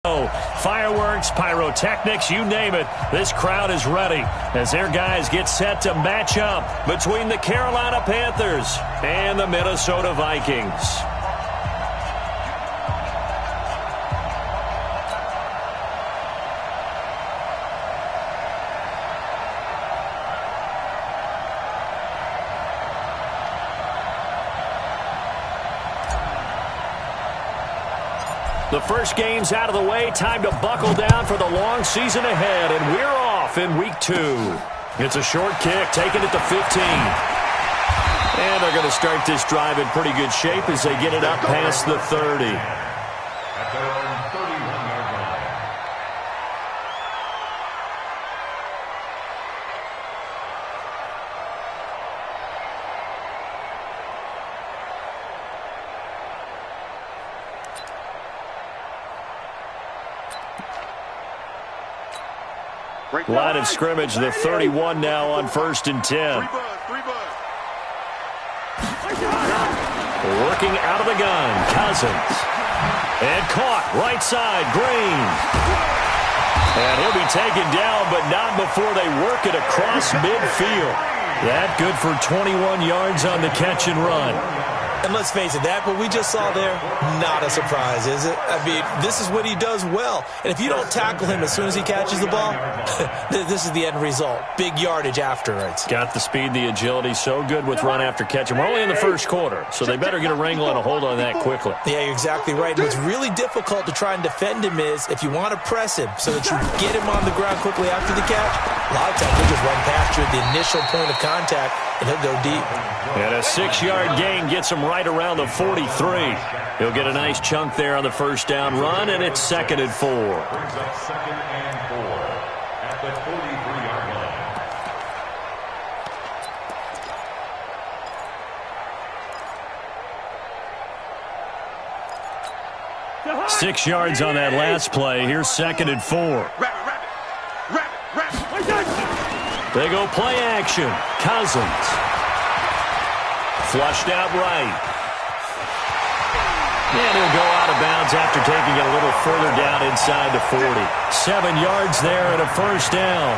Fireworks, pyrotechnics, you name it, this crowd is ready as their guys get set to match up between the Carolina Panthers and the Minnesota Vikings. The first game's out of the way. Time to buckle down for the long season ahead, and we're off in week 2. It's a short kick, taking it to 15. And they're going to start this drive in pretty good shape as they get it up past the 30. At their own 31-yard line. Line of scrimmage, the 31 now on 1st and 10. Working out of the gun, Cousins. And caught, right side, Green. And he'll be taken down, but not before they work it across midfield. That good for 21 yards on the catch and run. And let's face it, that what we just saw there, not a surprise, is it? I mean, this is what he does well. And if you don't tackle him as soon as he catches the ball, this is the end result. Big yardage afterwards. Got the speed, the agility, so good with run after catch. And we're only in the first quarter, so they better get a wrangle and a hold on that quickly. Yeah, you're exactly right. What's really difficult to try and defend him is if you want to press him so that you get him on the ground quickly after the catch, a lot of times he'll just run past you at the initial point of contact, and he'll go deep. And a 6-yard gain gets him right around the 43. He'll get a nice chunk there on the first down run, and it's 2nd and 4. Brings up 2nd and 4 at the 43-yard line. 6 yards on that last play. Here's 2nd and 4. They go play action. Cousins. Flushed out right. And he'll go out of bounds after taking it a little further down inside the 40. 7 yards there and a first down.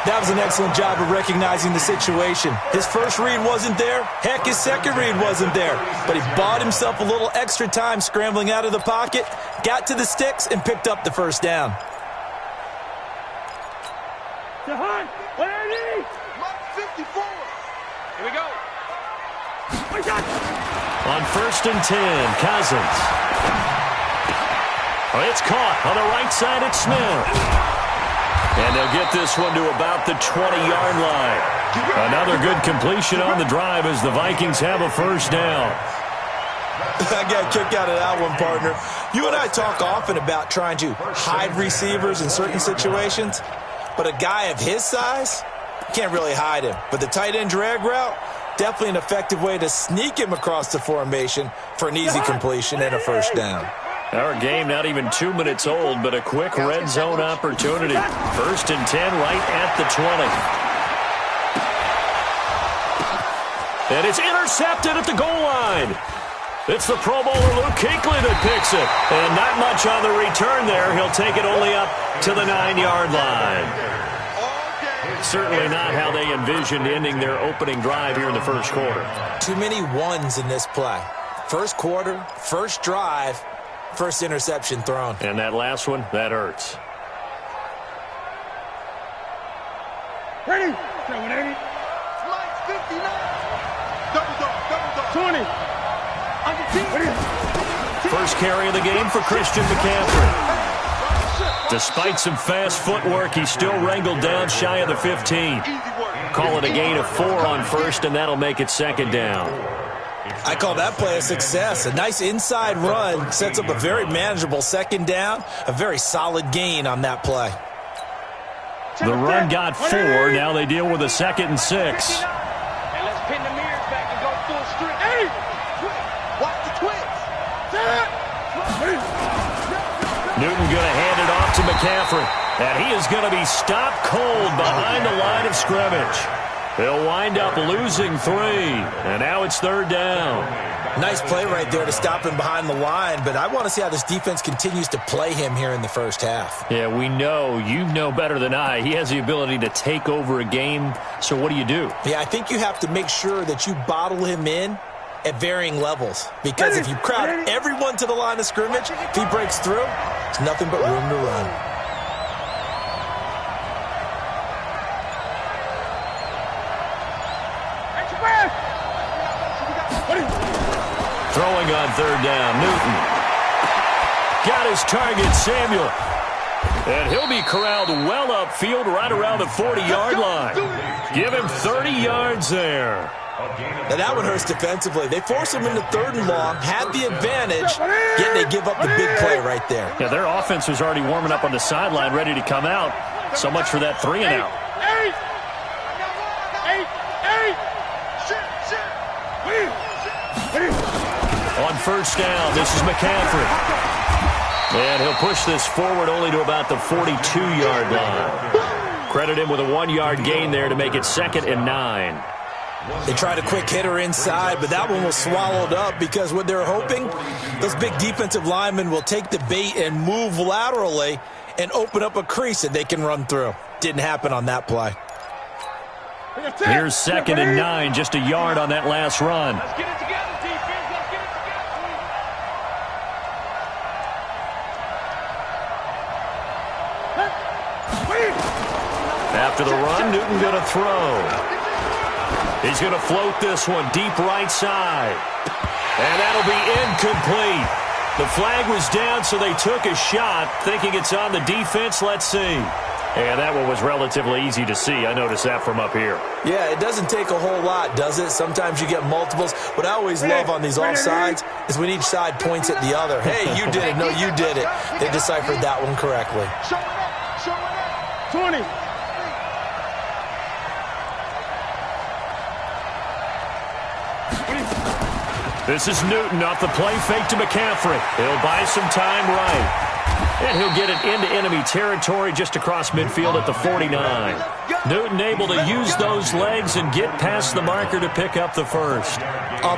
That was an excellent job of recognizing the situation. His first read wasn't there. Heck, his second read wasn't there. But he bought himself a little extra time scrambling out of the pocket, got to the sticks, and picked up the first down. Here we go. On 1st and 10, Cousins. It's caught on the right side at Smith. And they'll get this one to about the 20-yard line. Another good completion on the drive as the Vikings have a first down. I got a kick out of that one, partner. You and I talk often about trying to hide receivers in certain situations, but a guy of his size, can't really hide him. But the tight end drag route, definitely an effective way to sneak him across the formation for an easy completion and a first down. Our game not even 2 minutes old, but a quick red zone opportunity. 1st and 10 right at the 20. And it's intercepted at the goal line. It's the Pro Bowler Luke Kuechly that picks it. And not much on the return there. He'll take it only up to the 9-yard line. Certainly not how they envisioned ending their opening drive here in the first quarter. Too many ones in this play. First quarter, first drive, first interception thrown. And that last one, that hurts. Ready? 180. Lights 59. Double dog. 20. First carry of the game for Christian McCaffrey. Despite some fast footwork, he's still wrangled down shy of the 15. Call it a gain of 4 on 1st, and that'll make it 2nd down. I call that play a success. A nice inside run sets up a very manageable 2nd down. A very solid gain on that play. The run got 4. Now they deal with a 2nd and 6. And let's pin the mirrors back and go full strength. Hey! Watch the twins. Newton going to hand it off to McCaffrey. And he is going to be stopped cold behind the line of scrimmage. They'll wind up losing 3, and now it's 3rd down. Nice play right there to stop him behind the line, but I want to see how this defense continues to play him here in the first half. Yeah, we know. You know better than I. He has the ability to take over a game, so what do you do? Yeah, I think you have to make sure that you bottle him in at varying levels, because if you crowd everyone to the line of scrimmage, if he breaks through, it's nothing but room to run. Throwing on 3rd down, Newton. Got his target, Samuel. And he'll be corralled well upfield right around the 40-yard line. Give him 30 yards there. Now that one hurts defensively. They force him into 3rd and long, had the advantage, yet they give up the big play right there. Yeah, their offense was already warming up on the sideline, ready to come out. So much for that 3 and out. On 1st down, this is McCaffrey. And he'll push this forward only to about the 42-yard line. Credit him with a 1-yard gain there to make it 2nd and 9. They tried a quick hitter inside, but that one was swallowed up because what they're hoping, those big defensive linemen will take the bait and move laterally and open up a crease that they can run through. Didn't happen on that play. Here's 2nd and 9, just a yard on that last run. Let's get it together, defense. Let's get it together. After the run, Newton going to throw. He's going to float this one deep right side. And that'll be incomplete. The flag was down, so they took a shot, thinking it's on the defense. Let's see. And that one was relatively easy to see. I noticed that from up here. Yeah, it doesn't take a whole lot, does it? Sometimes you get multiples. What I always love on these offsides is when each side points at the other. Hey, you did it. No, you did it. They deciphered that one correctly. 20. This is Newton off the play fake to McCaffrey. He'll buy some time right. And he'll get it into enemy territory just across midfield at the 49. Newton able to use those legs and get past the marker to pick up the 1st.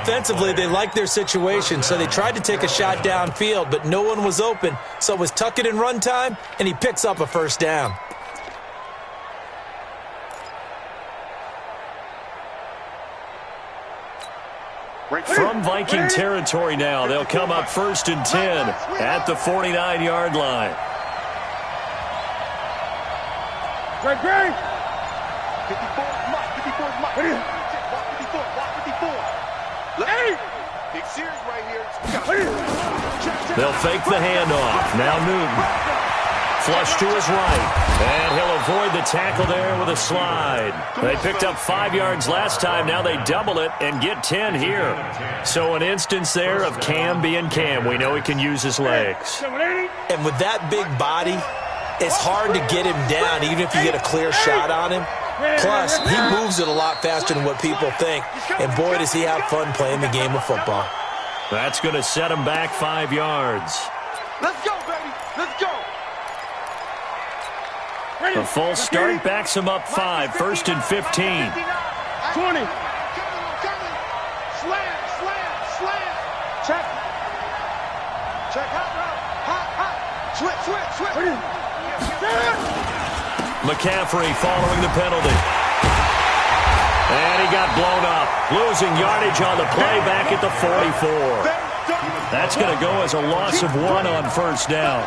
Offensively, they liked their situation, so they tried to take a shot downfield, but no one was open. So it was tuck it in run time, and he picks up a 1st down. From Viking territory now, they'll come up 1st and 10 at the 49-yard line. Great. 54, Mike. 54. Big series right here. They'll fake the handoff. Now Newton. Flush to his right. And he'll avoid the tackle there with a slide. They picked up 5 yards last time. Now they double it and get 10 here. So an instance there of Cam being Cam. We know he can use his legs. And with that big body, it's hard to get him down, even if you get a clear shot on him. Plus, he moves it a lot faster than what people think. And boy, does he have fun playing the game of football. That's going to set him back 5 yards. Let's go, baby. Let's go. The full start backs him up 5, 1st and 15. 20. Slam. Check. Hot. Switch. McCaffrey following the penalty. And he got blown up. Losing yardage on the play back at the 44. That's going to go as a loss of 1 on 1st down.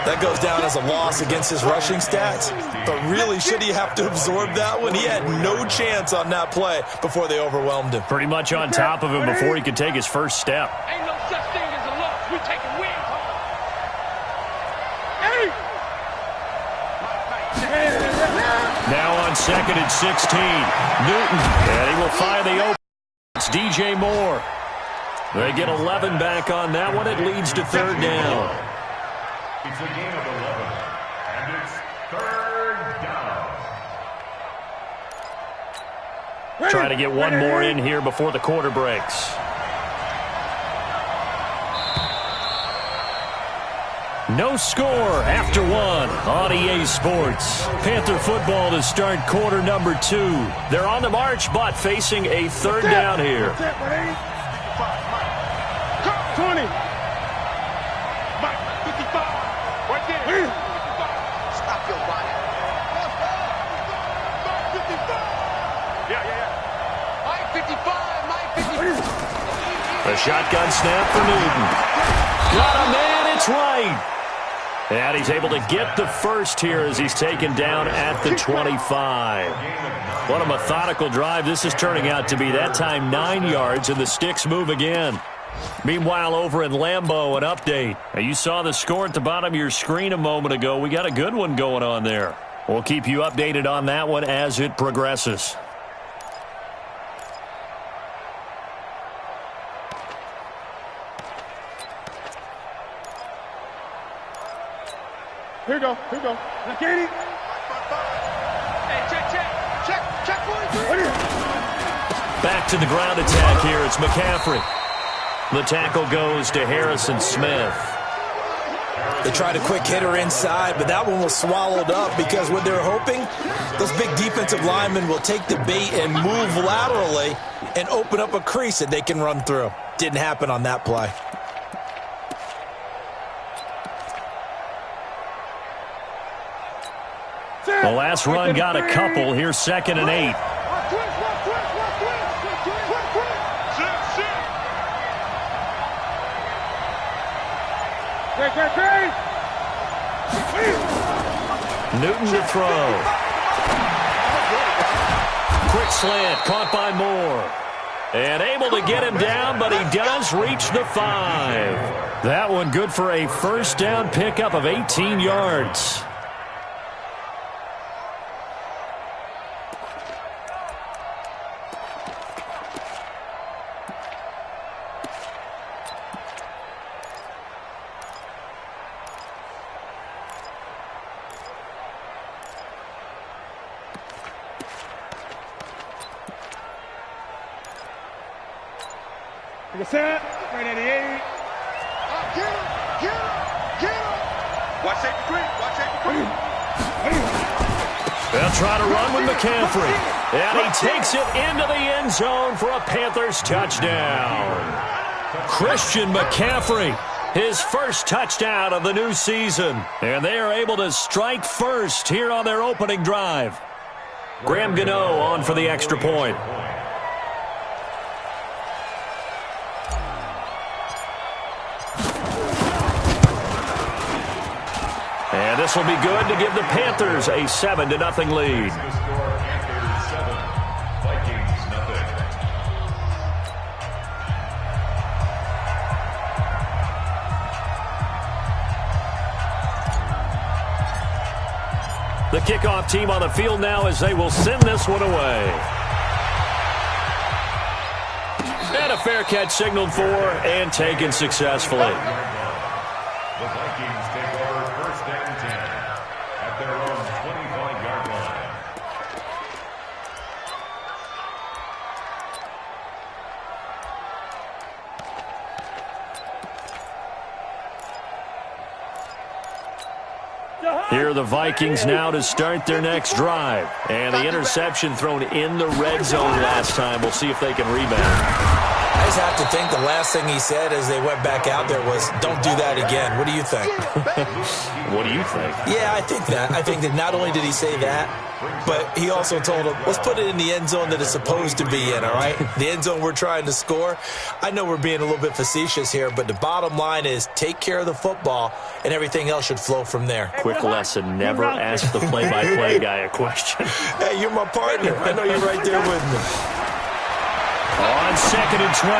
That goes down as a loss against his rushing stats. But really, should he have to absorb that one? He had no chance on that play before they overwhelmed him. Pretty much on top of him before he could take his first step. Ain't no such thing as a loss. We taking wins home. Now on 2nd and 16. Newton. And he will find the open. It's DJ Moore. They get 11 back on that one. It leads to 3rd down. It's a game of 11, and it's 3rd down. Trying to get one more in here before the quarter breaks. No score after one on EA Sports. Panther football to start quarter number 2. They're on the march, but facing a third down here. 20. Mike, 55. Right there. Stop your body. Mike, 55. Yeah. Mike, 55. Mike, 55. A shotgun snap for Newton. Got a man, it's right. And he's able to get the first here as he's taken down at the 25. What a methodical drive this is turning out to be. That time 9 yards, and the sticks move again. Meanwhile, over in Lambeau, an update. Now, you saw the score at the bottom of your screen a moment ago. We got a good one going on there. We'll keep you updated on that one as it progresses. Here we go. Now, Katie. Hey, check, 43. Back to the ground attack here. It's McCaffrey. The tackle goes to Harrison Smith. They tried a quick hitter inside, but that one was swallowed up because what they're hoping, those big defensive linemen will take the bait and move laterally and open up a crease that they can run through. Didn't happen on that play. The last run got a couple. Here's 2nd and 8. Newton to throw. Quick slant, caught by Moore. And able to get him down, but he does reach the 5. That one good for a first down pickup of 18 yards. Set, right at the 8. Get him. Watch safety quick. They'll try to run with McCaffrey. And he takes it into the end zone for a Panthers touchdown. Christian McCaffrey, his first touchdown of the new season. And they are able to strike first here on their opening drive. Graham Gano on for the extra point. And this will be good to give the Panthers a 7-0 lead. Vikings, nothing. The kickoff team on the field now as they will send this one away. And a fair catch signaled for and taken successfully. The Vikings take over 1st and 10 at their own 25-yard line. Here are the Vikings now to start their next drive. And the interception thrown in the red zone last time. We'll see if they can rebound. I just have to think the last thing he said as they went back out there was, don't do that again. What do you think? What do you think? Yeah, I think that. I think that not only did he say that, but he also told him, let's put it in the end zone that it's supposed to be in, all right? The end zone we're trying to score. I know we're being a little bit facetious here, but the bottom line is take care of the football, and everything else should flow from there. Quick lesson, never ask the play-by-play guy a question. Hey, you're my partner. I know you're right there with me. On 2nd and 12,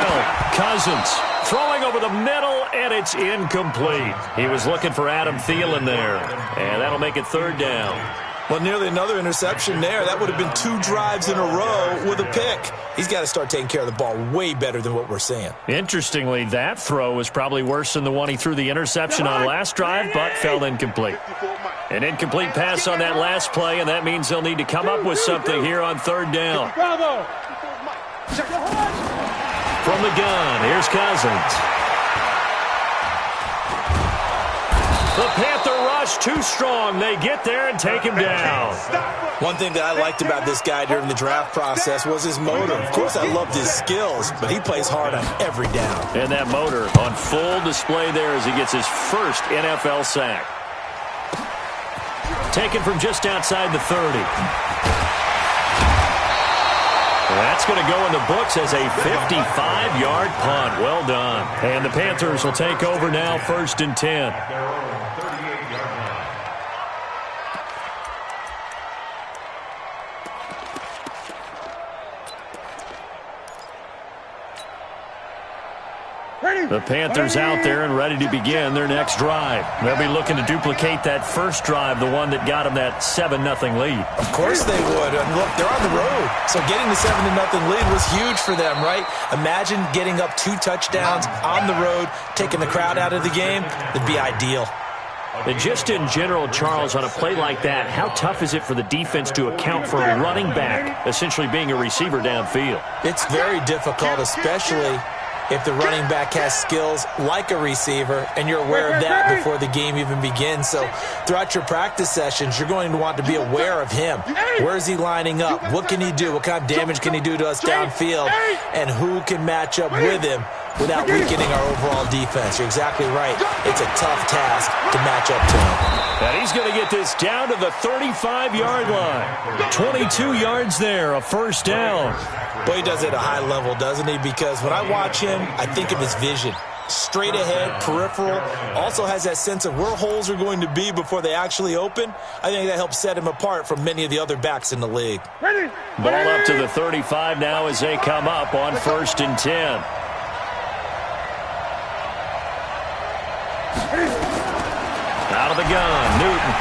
Cousins throwing over the middle, and it's incomplete. He was looking for Adam Thielen there, and that'll make it 3rd down. Well, nearly another interception there. That would have been 2 drives in a row with a pick. He's got to start taking care of the ball way better than what we're seeing. Interestingly, that throw was probably worse than the one he threw the interception on last drive, but fell incomplete. An incomplete pass on that last play, and that means they'll need to come up with something here on 3rd down. From the gun, here's Cousins. The Panther rush too strong. They get there and take him down. One thing that I liked about this guy during the draft process was his motor. Of course, I loved his skills, but he plays hard on every down. And that motor on full display there as he gets his first NFL sack. Taken from just outside the 30. That's going to go in the books as a 55-yard punt. Well done. And the Panthers will take over now, 1st and 10. The Panthers out there and ready to begin their next drive. They'll be looking to duplicate that first drive, the one that got them that 7-0 lead. Of course they would. And look, they're on the road. So getting the 7-0 lead was huge for them, right? Imagine getting up 2 touchdowns on the road, taking the crowd out of the game. That'd be ideal. And just in general, Charles, on a play like that, how tough is it for the defense to account for a running back essentially being a receiver downfield? It's very difficult, especially if the running back has skills like a receiver, and you're aware of that before the game even begins. So throughout your practice sessions, you're going to want to be aware of him. Where is he lining up? What can he do? What kind of damage can he do to us downfield? And who can match up with him without weakening our overall defense? You're exactly right. It's a tough task to match up to him. And he's going to get this down to the 35-yard line. 22 yards there, a first down. Boy, he does it at a high level, doesn't he? Because when I watch him, I think of his vision. Straight ahead, peripheral. Also has that sense of where holes are going to be before they actually open. I think that helps set him apart from many of the other backs in the league. Ball up to the 35 now as they come up on 1st and 10. Out of the gun, Newton.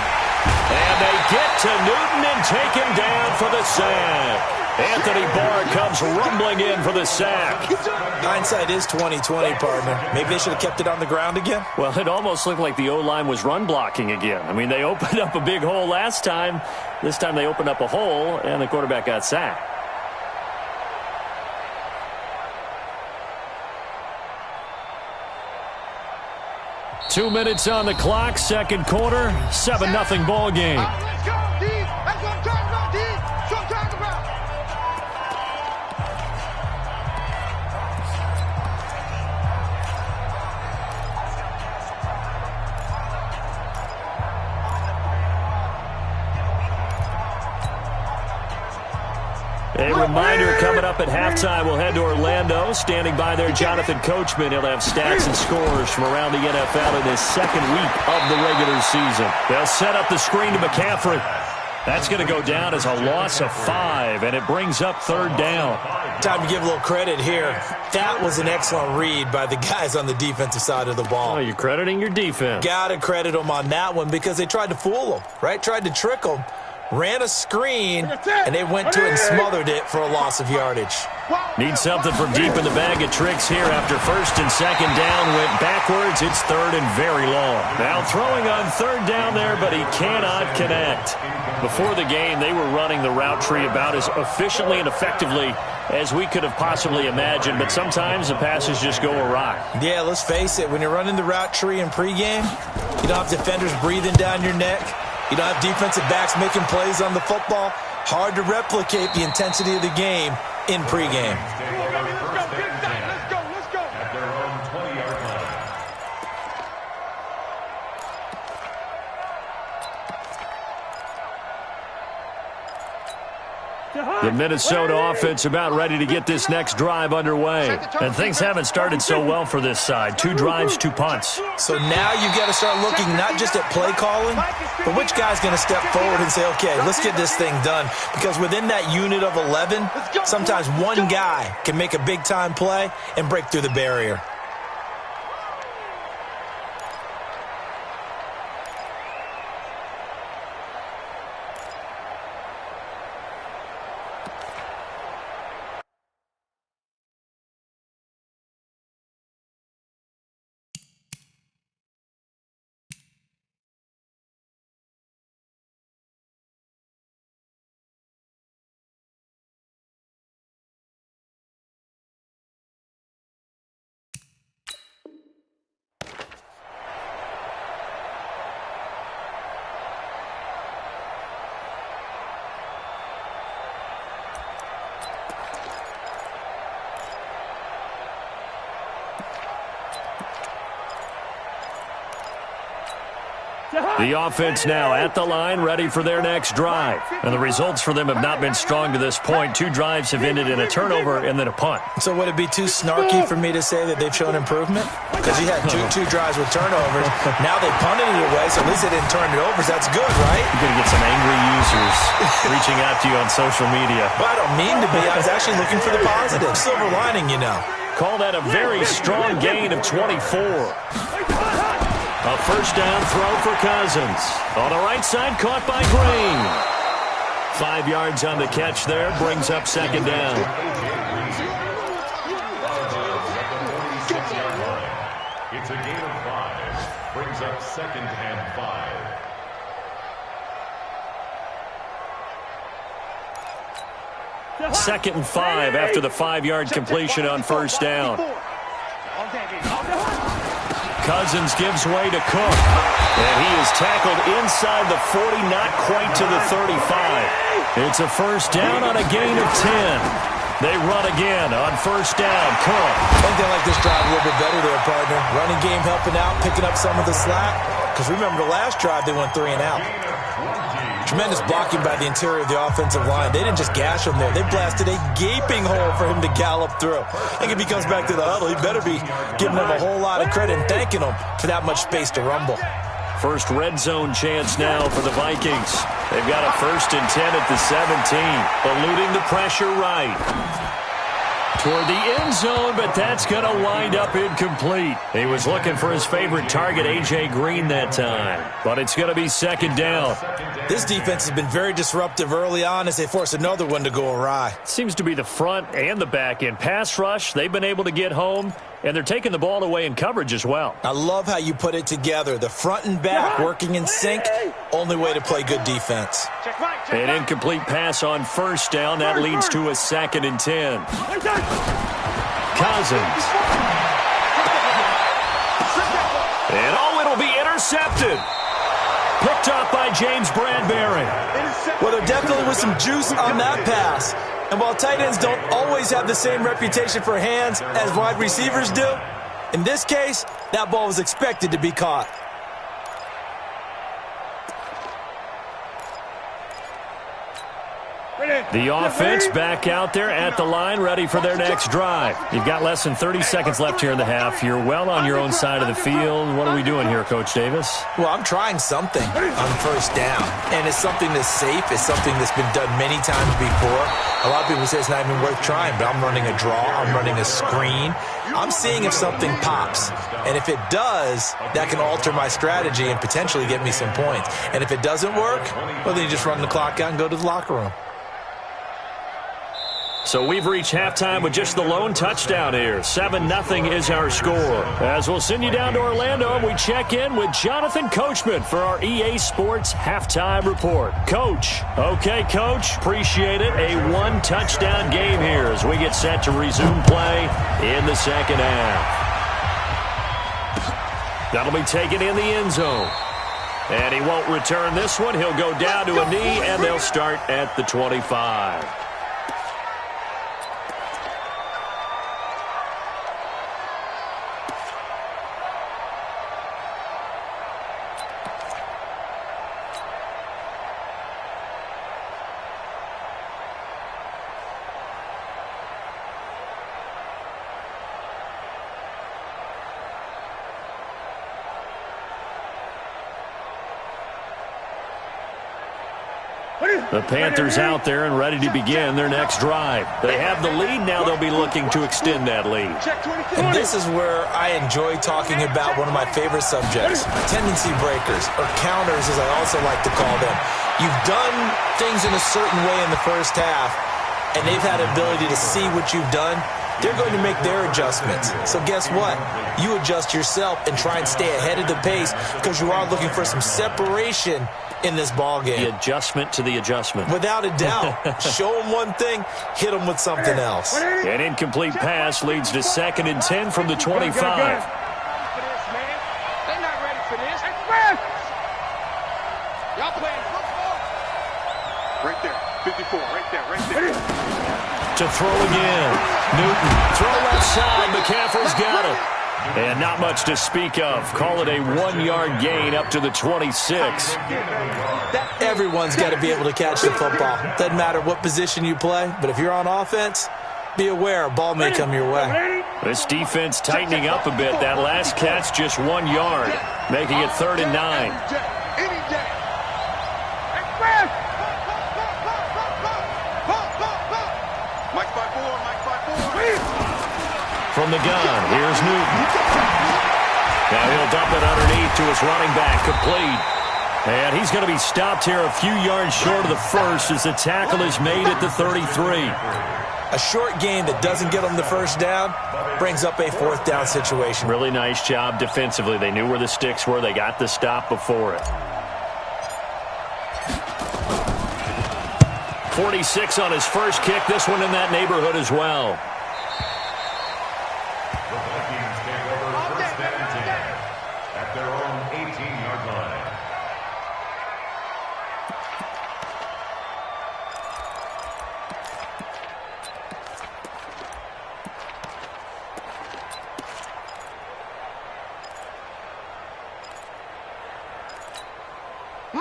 And they get to Newton and take him down for the sack. Anthony Barr comes rumbling in for the sack. Hindsight is 20/20, partner. Maybe they should have kept it on the ground again. Well, it almost looked like the O-line was run blocking again. I mean, they opened up a big hole last time. This time they opened up a hole, and the quarterback got sacked. Two minutes on the clock, second quarter, 7-0 ball game. Let's go, D. That's what I'm talking about, D. That's what I'm talking about. A reminder coming up at halftime, we'll head to Orlando. Standing by there, Jonathan Coachman. He'll have stats and scores from around the NFL in his second week of the regular season. They'll set up the screen to McCaffrey. That's going to go down as a loss of 5, and it brings up 3rd down. Time to give a little credit here. That was an excellent read by the guys on the defensive side of the ball. Oh, you're crediting your defense. Got to credit them on that one because they tried to fool them, right? Tried to trick them. Ran a screen, and they went to it and smothered it for a loss of yardage. Need something from deep in the bag of tricks here after 1st and 2nd down. Went backwards. It's 3rd and very long. Now throwing on 3rd down there, but he cannot connect. Before the game, they were running the route tree about as efficiently and effectively as we could have possibly imagined, but sometimes the passes just go awry. Yeah, let's face it. When you're running the route tree in pregame, you don't have defenders breathing down your neck. You don't have defensive backs making plays on the football. Hard to replicate the intensity of the game in pregame. Let's go. At their own 20-yard line. The Minnesota offense about ready to get this next drive underway. And things haven't started so well for this side. 2 drives, 2 punts. So now you've got to start looking not just at play calling, but which guy's going to step forward and say, okay, let's get this thing done. Because within that unit of 11, sometimes one guy can make a big-time play and break through the barrier. The offense now at the line, ready for their next drive. And the results for them have not been strong to this point. 2 drives have ended in a turnover and then a punt. So would it be too snarky for me to say that they've shown improvement? Because you had two drives with turnovers. Now they punted it away, so at least they didn't turn it over. So that's good, right? You're going to get some angry users reaching out to you on social media. Well, I don't mean to be. I was actually looking for the positive. Silver lining, you know. Call that a very strong gain of 24. A first down throw for Cousins. On the right side, caught by Green. 5 yards on the catch there, brings up second down. It's a gain of 5. Brings up second and 5. Second and 5 after the 5-yard completion on first down. Cousins gives way to Cook. And he is tackled inside the 40, not quite to the 35. It's a first down on a gain of 10. They run again on first down. Cook. I think they like this drive a little bit better there, partner. Running game helping out, picking up some of the slack. Because remember, the last drive they went 3 and out. Tremendous blocking by the interior of the offensive line. They didn't just gash him there. They blasted a gaping hole for him to gallop through. I think if he comes back to the huddle, he better be giving them a whole lot of credit and thanking them for that much space to rumble. First red zone chance now for the Vikings. They've got a first and 10 at the 17. Eluding the pressure right. Toward the end zone, but that's going to wind up incomplete. He was looking for his favorite target, A.J. Green, that time. But it's going to be second down. This defense has been very disruptive early on as they force another one to go awry. Seems to be the front and the back end. Pass rush, they've been able to get home, and they're taking the ball away in coverage as well. I love how you put it together. The front and back working in sync, only way to play good defense. An incomplete pass on first down. That leads to a second and 10. Cousins. And it'll be intercepted. Picked up by James Bradbury. Well, there definitely was some juice on that pass. And while tight ends don't always have the same reputation for hands as wide receivers do, in this case, that ball was expected to be caught. The offense back out there at the line, ready for their next drive. You've got less than 30 seconds left here in the half. You're well on your own side of the field. What are we doing here, Coach Davis? Well, I'm trying something on first down, and it's something that's safe. It's something that's been done many times before. A lot of people say it's not even worth trying, but I'm running a draw. I'm running a screen. I'm seeing if something pops, and if it does, that can alter my strategy and potentially get me some points. And if it doesn't work, well, then you just run the clock out and go to the locker room. So we've reached halftime with just the lone touchdown here. 7-0 is our score. As we'll send you down to Orlando, and we check in with Jonathan Coachman for our EA Sports Halftime Report. Coach. Okay, Coach. Appreciate it. A 1-touchdown game here as we get set to resume play in the second half. That'll be taken in the end zone. And he won't return this one. He'll go down to a knee, and they'll start at the 25. The Panthers out there and ready to begin their next drive. They have the lead. Now they'll be looking to extend that lead. And this is where I enjoy talking about one of my favorite subjects, tendency breakers, or counters as I also like to call them. You've done things in a certain way in the first half, and they've had the ability to see what you've done. They're going to make their adjustments. So guess what? You adjust yourself and try and stay ahead of the pace because you are looking for some separation in this ball game. The adjustment to the adjustment. Without a doubt. Show them one thing, hit them with something else. An incomplete pass leads to 2nd and 10 from the 25. They're not ready for this. Y'all playing football? Right there. 54. Right there. To throw again. Newton. Throw left side. McCaffrey's got it. And not much to speak of. Call it a 1-yard gain up to the 26. Everyone's got to be able to catch the football. Doesn't matter what position you play, but if you're on offense, be aware a ball may come your way. This defense tightening up a bit. That last catch just 1 yard, making it 3rd and 9. From the gun, here's Newton. Now he'll dump it underneath to his running back, complete. And he's going to be stopped here a few yards short of the first as the tackle is made at the 33. A short gain that doesn't get them the first down brings up a 4th down situation. Really nice job defensively. They knew where the sticks were. They got the stop before it. 46 on his first kick. This one in that neighborhood as well. The Vikings take over 1st and 10 at their own 18-yard line.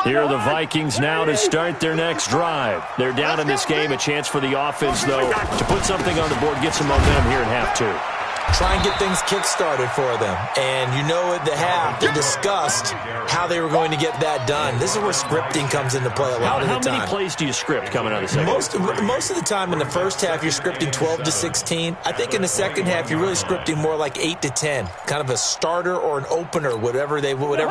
Here are the Vikings now to start their next drive. They're down in this game. A chance for the offense, though, to put something on the board, get some momentum here in half 2. Try and get things kick-started for them. And you know at the half, they discussed how they were going to get that done. This is where scripting comes into play a lot of the time. How many plays do you script coming out of the second half? Most of the time in the first half, you're scripting 12 to 16. I think in the second half, you're really scripting more like 8 to 10. Kind of a starter or an opener, whatever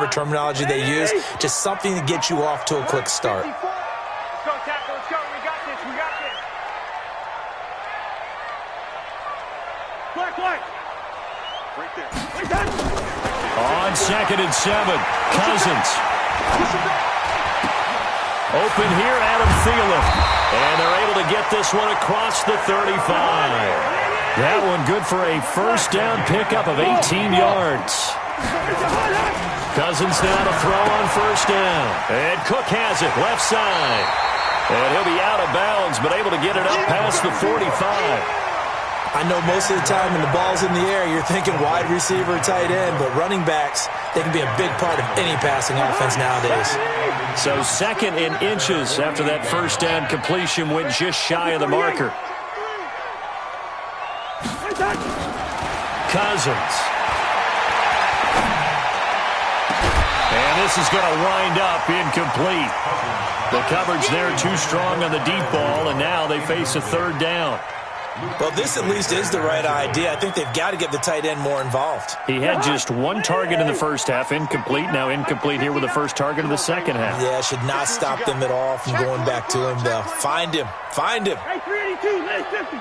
terminology they use. Just something to get you off to a quick start. Let's go, tackle. Let's go. We got this. We got this. Black. Right there. On 2nd and 7, Cousins. Open here, Adam Thielen. And they're able to get this one across the 35. That one good for a first down pickup of 18 yards. Cousins now to throw on first down. And Cook has it, left side. And he'll be out of bounds, but able to get it up past the 45. I know most of the time when the ball's in the air, you're thinking wide receiver, tight end, but running backs, they can be a big part of any passing offense nowadays. So 2nd and inches after that first down completion went just shy of the marker. Cousins. And this is going to wind up incomplete. The coverage there too strong on the deep ball, and now they face a 3rd down. Well, this at least is the right idea. I think they've got to get the tight end more involved. He had just 1 target in the first half, incomplete. Now incomplete here with the first target of the second half. Yeah, should not stop them at all from going back to him, though. Find him. Hey, 382, last 50.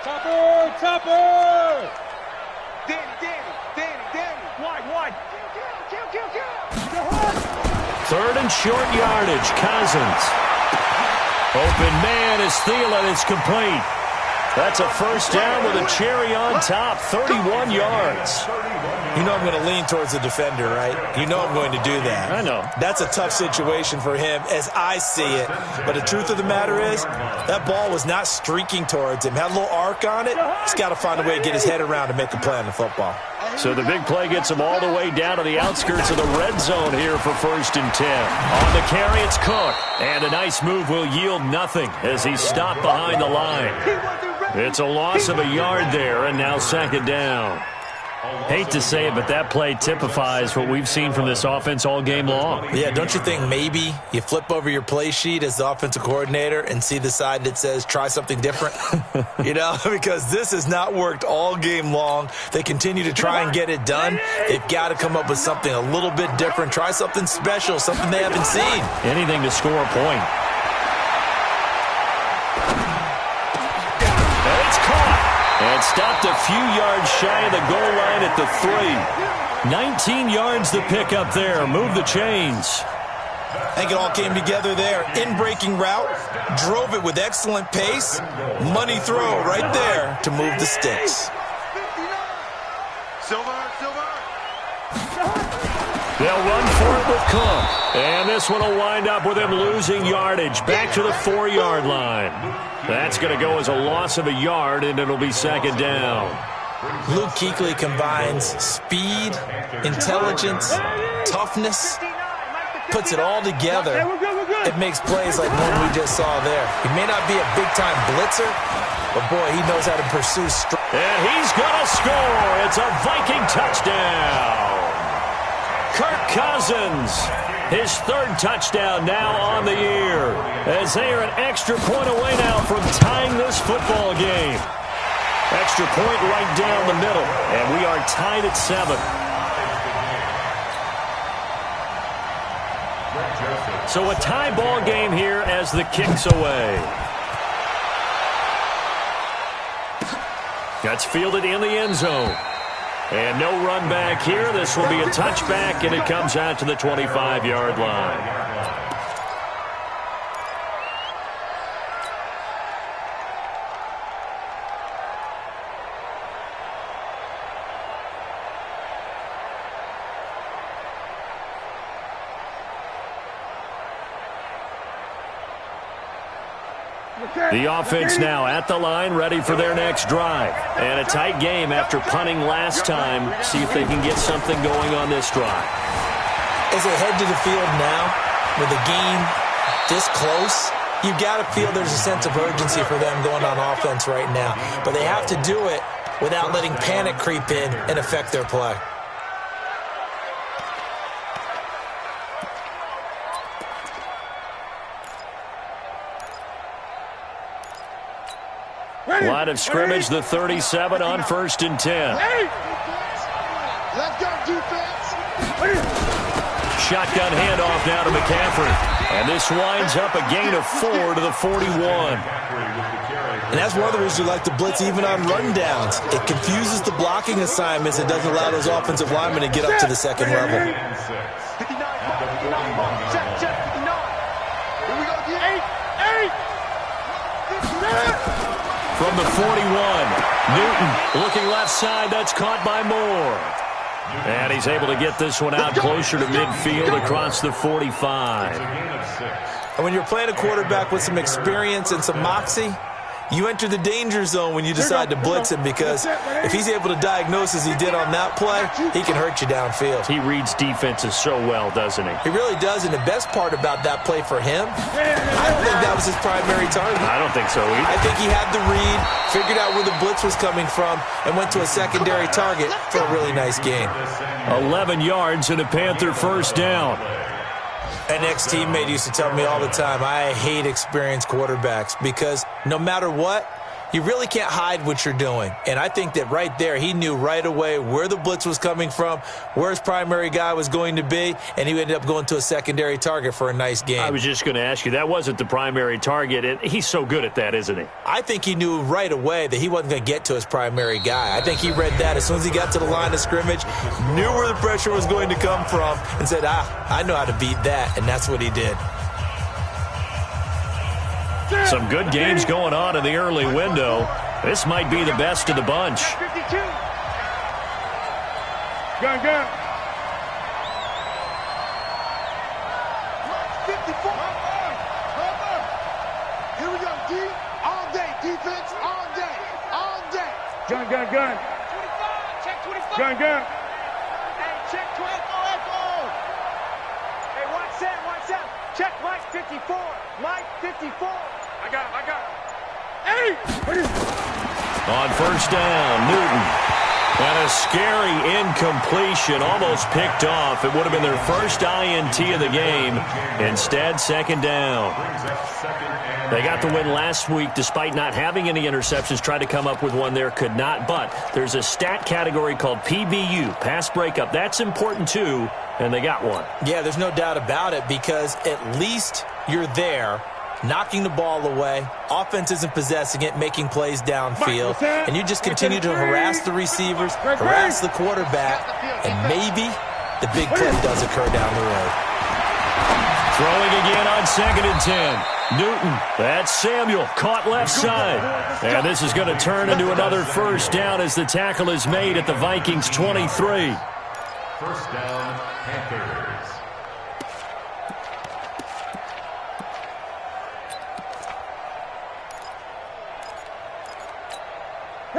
Chopper. Danny. Wide. Kill. 3rd and short yardage, Cousins. Open man is Thielen. It's complete. That's a first down with a cherry on top, 31 yards. You know I'm going to lean towards the defender, right? You know I'm going to do that. I know. That's a tough situation for him as I see it. But the truth of the matter is, that ball was not streaking towards him. Had a little arc on it. He's got to find a way to get his head around to make a play on the football. So the big play gets him all the way down to the outskirts of the red zone here for 1st and 10. On the carry, it's Cook. And a nice move will yield nothing as he's stopped behind the line. It's a loss of a yard there, and now 2nd down. Hate to say it, but that play typifies what we've seen from this offense all game long. Yeah, don't you think maybe you flip over your play sheet as the offensive coordinator and see the side that says try something different? You know, because this has not worked all game long. They continue to try and get it done. They've got to come up with something a little bit different. Try something special, something they haven't seen. Anything to score a point. And stopped a few yards shy of the goal line at the 3. 19 yards to pick up there. Move the chains. I think it all came together there. In-breaking route. Drove it with excellent pace. Money throw right there to move the sticks. Silver. They'll run for it with Cook. And this one will wind up with him losing yardage. Back to the 4-yard line. That's going to go as a loss of a yard, and it'll be 2nd down. Luke Kuechly combines speed, intelligence, toughness, puts it all together. It makes plays like one we just saw there. He may not be a big-time blitzer, but, boy, he knows how to pursue strength. And he's going to score. It's a Viking touchdown. Kirk Cousins, his third touchdown now on the year, as they are an extra point away now from tying this football game. Extra point right down the middle, and we are tied at 7. So a tie ball game here as the kick's away. That's fielded in the end zone. And no run back here. This will be a touchback, and it comes out to the 25-yard line. The offense now at the line, ready for their next drive. And a tight game after punting last time. See if they can get something going on this drive. As they head to the field now, with the game this close, you got to feel there's a sense of urgency for them going on offense right now. But they have to do it without letting panic creep in and affect their play. Line of scrimmage, the 37 on 1st and 10. Let's go, defense. Shotgun handoff now to McCaffrey. And this winds up a gain of 4 to the 41. And that's one of the reasons we like to blitz even on rundowns. It confuses the blocking assignments. It doesn't allow those offensive linemen to get up to the second level. 59, check, 59. Here we go, 8. From the 41, Newton looking left side. That's caught by Moore. And he's able to get this one out closer to midfield across the 45. And when you're playing a quarterback with some experience and some moxie, you enter the danger zone when you decide to blitz him, because if he's able to diagnose as he did on that play, he can hurt you downfield. He reads defenses so well, doesn't he? He really does, and the best part about that play for him, I don't think that was his primary target. I don't think so either. I think he had the read, figured out where the blitz was coming from, and went to a secondary target for a really nice gain. 11 yards and a Panther first down. An ex-teammate used to tell me all the time, I hate experienced quarterbacks, because no matter what, you really can't hide what you're doing. And I think that right there, he knew right away where the blitz was coming from, where his primary guy was going to be, and he ended up going to a secondary target for a nice game. I was just going to ask you, that wasn't the primary target, and he's so good at that, isn't he? I think he knew right away that he wasn't going to get to his primary guy. I think he read that as soon as he got to the line of scrimmage, knew where the pressure was going to come from, and said, I know how to beat that, and that's what he did. Some good games going on in the early window. This might be the best of the bunch. 52. Gun. Mark 54. Here we go, D. All day. Defense, all day. All day. Gun. 25. Check 25. Gun. Hey, check 12. Hey, watch that. Check Mike 54. Mike 54. I got him. Hey! On first down, Newton. And a scary incompletion, almost picked off. It would have been their first INT of the game. Instead, second down. They got the win last week despite not having any interceptions. Tried to come up with one there, could not. But there's a stat category called PBU, pass breakup. That's important too, and they got one. Yeah, there's no doubt about it, because at least you're there, knocking the ball away. Offense isn't possessing it, making plays downfield. And you just continue to harass the receivers, harass the quarterback, and maybe the big play does occur down the road. Throwing again on 2nd and 10. Newton, that's Samuel, caught left side. And this is going to turn into another first down as the tackle is made at the Vikings 23. First down, Panthers.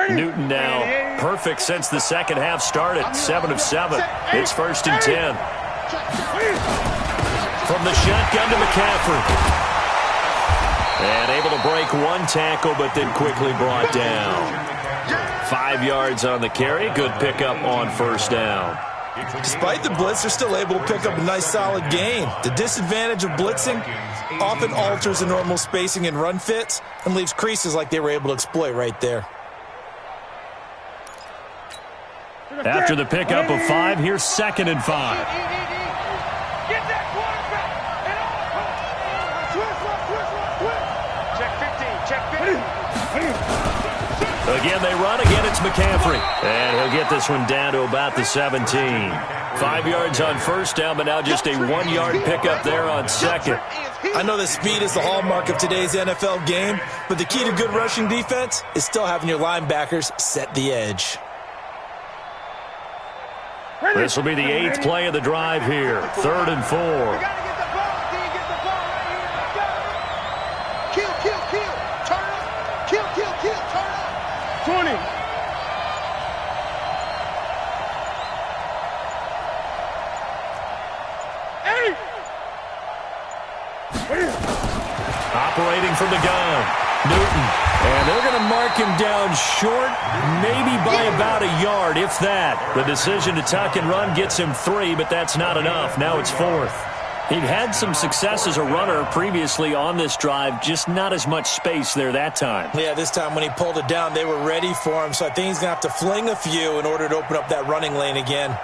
Newton now perfect since the second half started. 7 of 7. It's 1st and 10. From the shotgun to McCaffrey. And able to break one tackle, but then quickly brought down. 5 yards on the carry. Good pickup on 1st down. Despite the blitz, they're still able to pick up a nice solid gain. The disadvantage of blitzing often alters the normal spacing and run fits and leaves creases like they were able to exploit right there. After the pickup of 5, here's 2nd and 5. Get that quarterback. Check 15. Check 15. Again, they run. Again, it's McCaffrey. And he'll get this one down to about the 17. 5 yards on 1st down, but now just a 1-yard pickup there on 2nd. I know that speed is the hallmark of today's NFL game, but the key to good rushing defense is still having your linebackers set the edge. This will be the 8th play of the drive here. 3rd and 4. Operating from the gun, Newton. And they're going to mark him down short, maybe by about a yard, if that. The decision to tuck and run gets him 3, but that's not enough. Now it's 4th. He'd had some success as a runner previously on this drive, just not as much space there that time. Yeah, this time when he pulled it down, they were ready for him, so I think he's going to have to fling a few in order to open up that running lane again.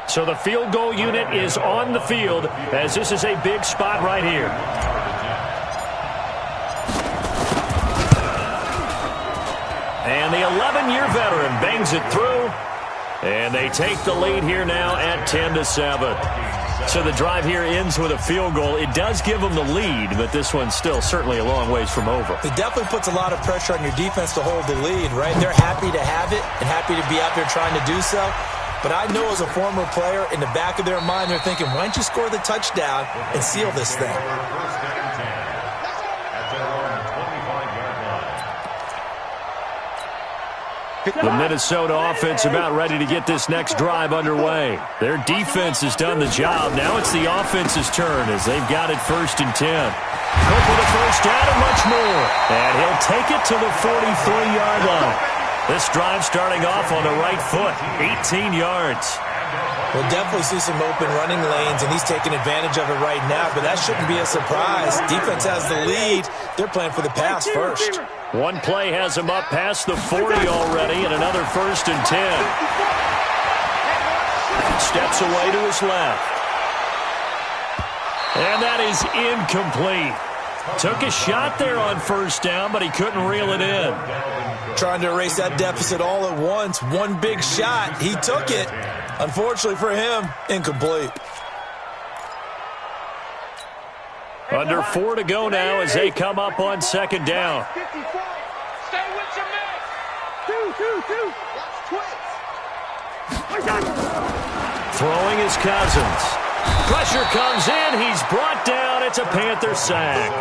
So the field goal unit is on the field as this is a big spot right here. And the 11-year veteran bangs it through. And they take the lead here now at 10-7. So the drive here ends with a field goal. It does give them the lead, but this one's still certainly a long ways from over. It definitely puts a lot of pressure on your defense to hold the lead, right? They're happy to have it and happy to be out there trying to do so. But I know as a former player, in the back of their mind, they're thinking, why don't you score the touchdown and seal this thing? The Minnesota offense about ready to get this next drive underway. Their defense has done the job. Now it's the offense's turn as they've got it 1st and 10. Go for the 1st down and much more. And he'll take it to the 43-yard line. This drive starting off on the right foot, 18 yards. We'll definitely see some open running lanes, and he's taking advantage of it right now, but that shouldn't be a surprise. Defense has the lead. They're playing for the pass first. One play has him up past the 40 already, and another 1st and 10. Steps away to his left. And that is incomplete. Took a shot there on 1st down, but he couldn't reel it in. Trying to erase that deficit all at once. One big shot. He took it. Unfortunately for him, incomplete. Under 4 to go now as they come up on 2nd down. Stay with your man. Two. Throwing his Cousins. Pressure comes in. He's brought down. It's a Panther sack.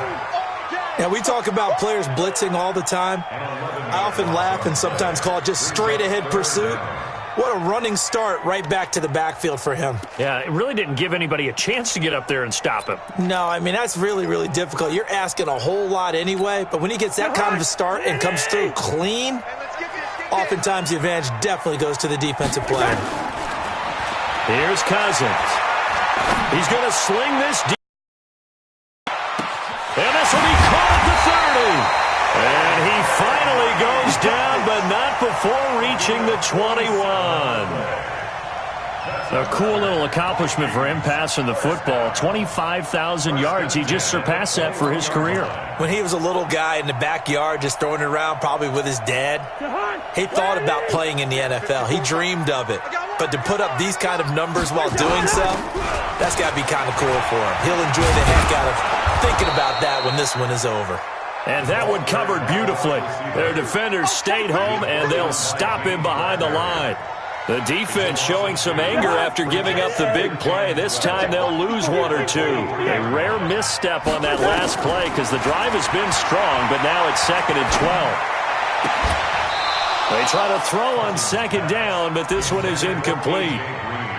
Now, we talk about players blitzing all the time. I often laugh and sometimes call it just straight-ahead pursuit. What a running start right back to the backfield for him. Yeah, it really didn't give anybody a chance to get up there and stop him. No, I mean, that's really, really difficult. You're asking a whole lot anyway, but when he gets that kind of a start and comes through clean, oftentimes the advantage definitely goes to the defensive player. Here's Cousins. He's going to sling this deep. And this will be caught at the 30. And he finally goes down, but not before reaching the 21. A cool little accomplishment for him passing the football. 25,000 yards. He just surpassed that for his career. When he was a little guy in the backyard just throwing it around probably with his dad, he thought about playing in the NFL. He dreamed of it. But to put up these kind of numbers while doing so, that's got to be kind of cool for him. He'll enjoy the heck out of thinking about that when this one is over. And that one covered beautifully. Their defenders stayed home, and they'll stop him behind the line. The defense showing some anger after giving up the big play. This time they'll lose one or two. A rare misstep on that last play because the drive has been strong, but now it's 2nd and 12. They try to throw on 2nd down, but this one is incomplete.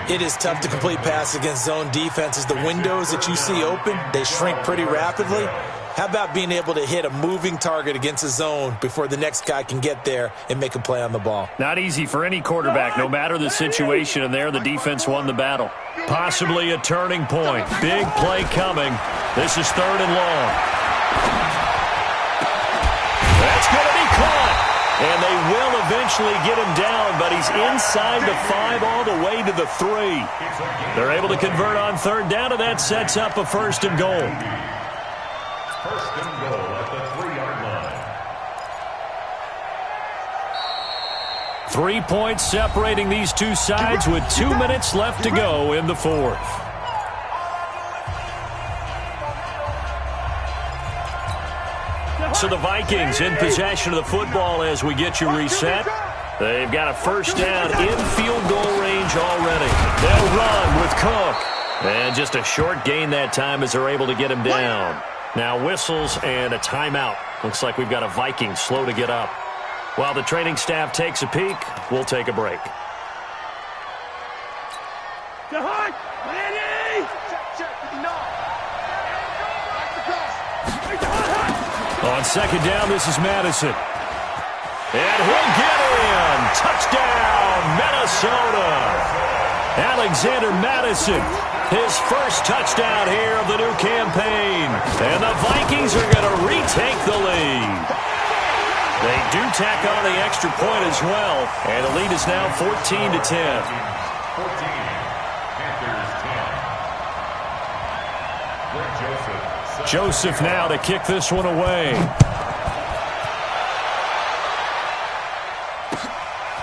It is tough to complete passes against zone defenses. The windows that you see open, they shrink pretty rapidly. How about being able to hit a moving target against a zone before the next guy can get there and make a play on the ball? Not easy for any quarterback, no matter the situation, and there the defense won the battle. Possibly a turning point. Big play coming. This is 3rd and long. That's going to be caught. And they will eventually get him down, but he's inside the 5 all the way to the 3. They're able to convert on 3rd down, and that sets up a 1st and goal. 1st and goal at the 3-yard line. 3 points separating these two sides with 2 minutes left to go in the 4th. So the Vikings in possession of the football as we get you reset. They've got a 1st down in field goal range already. They'll run with Cook. And just a short gain that time as they're able to get him down. Now whistles and a timeout. Looks like we've got a Viking slow to get up. While the training staff takes a peek, we'll take a break. On 2nd down, this is Madison. And he'll get in. Touchdown, Minnesota. Alexander Madison, his 1st touchdown here of the new campaign. And the Vikings are going to retake the lead. They do tack on the extra point as well. And the lead is now 14-10. 14. Panthers 10. Greg Joseph now to kick this one away.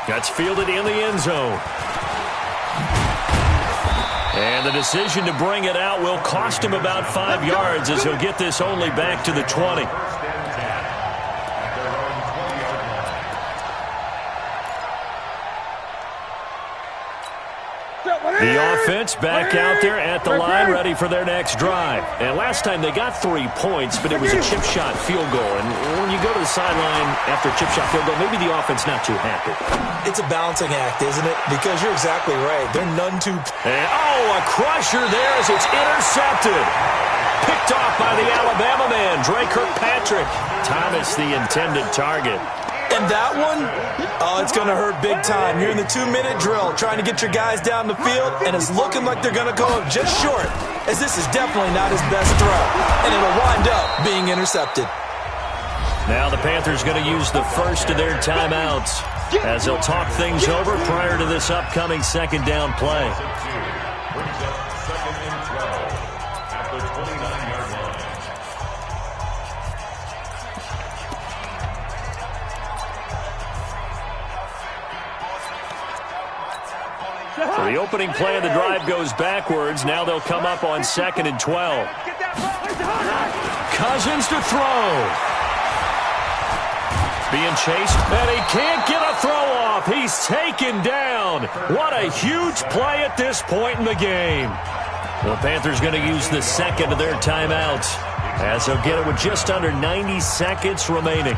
That's fielded in the end zone. And the decision to bring it out will cost him about 5 yards as he'll get this only back to the 20. The offense back out there at the line, ready for their next drive. And last time they got 3 points, but it was a chip shot field goal. And when you go to the sideline after a chip shot field goal, maybe the offense not too happy. It's a balancing act, isn't it? Because you're exactly right. They're none too... And, a crusher there as it's intercepted. Picked off by the Alabama man, Dre Kirkpatrick. Thomas, the intended target. And that one, it's going to hurt big time. You're in the 2-minute drill trying to get your guys down the field, and it's looking like they're going to go up just short, as this is definitely not his best throw, and it'll wind up being intercepted. Now the Panthers going to use the first of their timeouts as they'll talk things over prior to this upcoming second down play. Brings up 2nd and 12 at the 29-yard line. So the opening play of the drive goes backwards. Now they'll come up on 2nd and 12. Cousins to throw. Being chased, and he can't get a throw off. He's taken down. What a huge play at this point in the game. The Panthers going to use the second of their timeouts as they'll get it with just under 90 seconds remaining.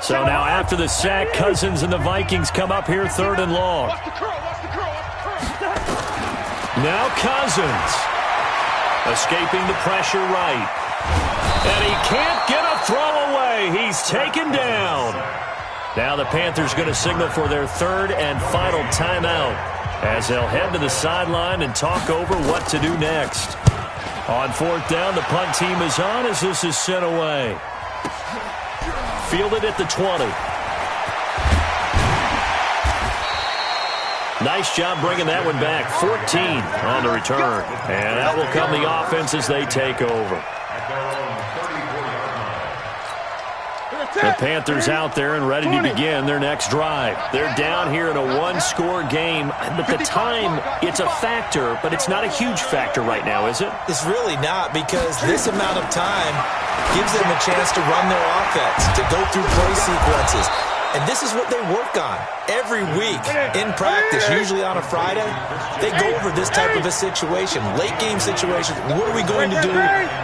So now after the sack, Cousins and the Vikings come up here 3rd and long. Now Cousins escaping the pressure right. And he can't get a throw away. He's taken down. Now the Panthers going to signal for their 3rd and final timeout as they'll head to the sideline and talk over what to do next. On 4th down, the punt team is on as this is sent away. Fielded at the 20. Nice job bringing that one back. 14 on the return. And out will come the offense as they take over. The Panthers out there and ready to begin their next drive. They're down here in a 1-score game, but the time, it's a factor, but it's not a huge factor right now, is it? It's really not, because this amount of time gives them a chance to run their offense, to go through play sequences. And this is what they work on every week in practice, usually on a Friday. They go over this type of a situation, late-game situation. What are we going to do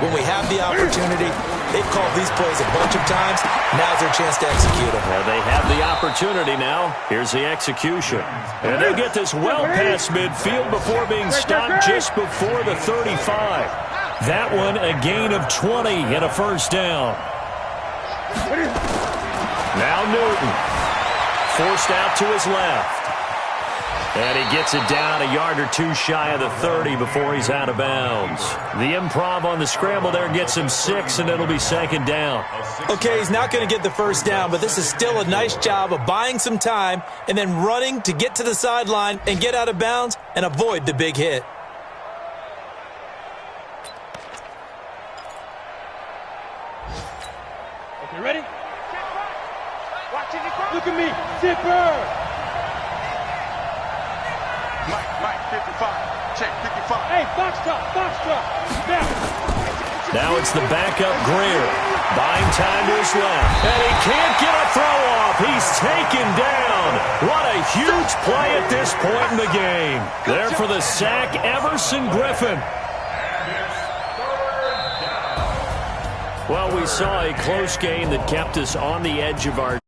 when we have the opportunity? They've called these plays a bunch of times. Now's their chance to execute them. Well, they have the opportunity now. Here's the execution. And they get this well past midfield before being stopped just before the 35. That one a gain of 20 and a first down. Now Newton, forced out to his left. And he gets it down a yard or two shy of the 30 before he's out of bounds. The improv on the scramble there gets him 6, and it'll be second down. Okay, he's not going to get the first down, but this is still a nice job of buying some time and then running to get to the sideline and get out of bounds and avoid the big hit. Okay, ready? Look at me, zipper! Mike, 55. Check, 55. Hey, box top. Now it's the backup Greer. Buying time to his left. And he can't get a throw off. He's taken down. What a huge play at this point in the game. There for the sack, Everson Griffin. Well, we saw a close game that kept us on the edge of our